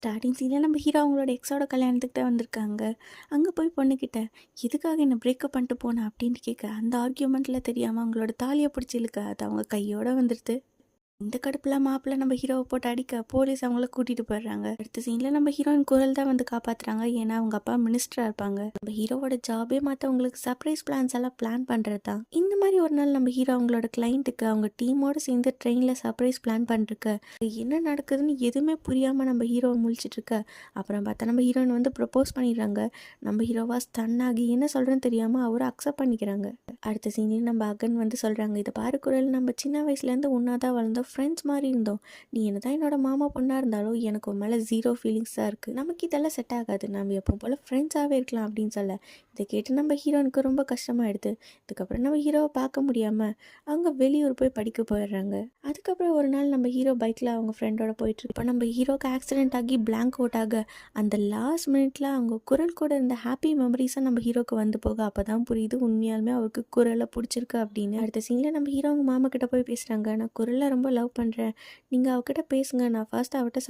Starting சீனில் நம்ம hero அவங்களோட எக்ஸோட கல்யாணத்துக்கு தான் வந்திருக்காங்க. அங்கே போய் பொண்ணுக்கிட்ட எதுக்காக என்ன பிரேக்கப் பண்ணிட்டு போனேன் அப்படின்ட்டு கேட்க, அந்த ஆர்கியூமெண்ட்டில் தெரியாமல் அவங்களோட தாலியை பிடிச்சி இழுக்க அது அவங்க கையோட வந்துடுது. இந்த கடுப்புல மாப்பிள்ள நம்ம ஹீரோவை போட்டு அடிக்க போலீஸ் அவங்கள கூட்டிட்டு போயிடுறாங்க. அடுத்த சீன்ல நம்ம ஹீரோயின் குரல் தான் வந்து காப்பாத்துறாங்க. ஏன்னா அவங்க அப்பா மினிஸ்டரா இருப்பாங்க. நம்ம ஹீரோவோட ஜாபே மற்றவங்களுக்கு சர்ப்ரைஸ் பிளான்ஸ் எல்லாம் பிளான் பண்றது தான். இந்த மாதிரி ஒரு நாள் நம்ம ஹீரோ அவங்களோட கிளைண்ட்டுக்கு அவங்க டீமோட சேர்ந்து ட்ரெயினில் சர்ப்ரைஸ் பிளான் பண்ணிருக்க, என்ன நடக்குதுன்னு எதுவுமே புரியாம நம்ம ஹீரோவை முழிச்சிட்டு இருக்க. அப்புறம் பார்த்தா நம்ம ஹீரோயின் வந்து ப்ரப்போஸ் பண்ணிடுறாங்க. நம்ம ஹீரோவா ஸ்டன் ஆகி என்ன சொல்றேன்னு தெரியாம அவரை அக்செப்ட் பண்ணிக்கிறாங்க. அடுத்த சீனில் நம்ம அகன் வந்து சொல்கிறாங்க, இதை பாரு குரல், நம்ம சின்ன வயசுலேருந்து ஒன்றா தான் வளர்ந்தோம், ஃப்ரெண்ட்ஸ் மாதிரி இருந்தோம். நீ என்ன தான் என்னோட மாமா பொண்ணாக இருந்தாலும் எனக்கு உன் மேலே ஜீரோ ஃபீலிங்ஸ் தான் இருக்குது. நமக்கு இதெல்லாம் செட் ஆகாது, நம்ம எப்போ போல் ஃப்ரெண்ட்ஸாகவே இருக்கலாம் அப்படின்னு சொல்ல, இதை கேட்டு நம்ம ஹீரோனுக்கு ரொம்ப கஷ்டமாயிடுது. இதுக்கப்புறம் நம்ம ஹீரோவை பார்க்க முடியாமல் அவங்க வெளியூர் போய் படிக்க போயிடுறாங்க. அதுக்கப்புறம் ஒரு நாள் நம்ம ஹீரோ பைக்கில் அவங்க ஃப்ரெண்டோட போயிட்டு இப்போ நம்ம ஹீரோக்கு ஆக்சிடென்ட் ஆகி பிளாங்க் அவுட் ஆக அந்த லாஸ்ட் மினிட்ல அவங்க குரல் கூட இருந்த ஹாப்பி மெமரிஸாக நம்ம ஹீரோக்கு வந்து போக அப்போ தான் புரியுது உண்மையாலுமே அவருக்கு குரலை பிடிச்சிருக்கு அப்படின்னு. அடுத்த சீனில் நம்ம ஹீரோ அவங்க மாமா கிட்ட போய் பேசுகிறாங்க, நான் குரலை ரொம்ப லவ் பண்ணுறேன், நீங்கள் அவகிட்ட பேசுங்க, நான் ஃபர்ஸ்ட் அவட்ட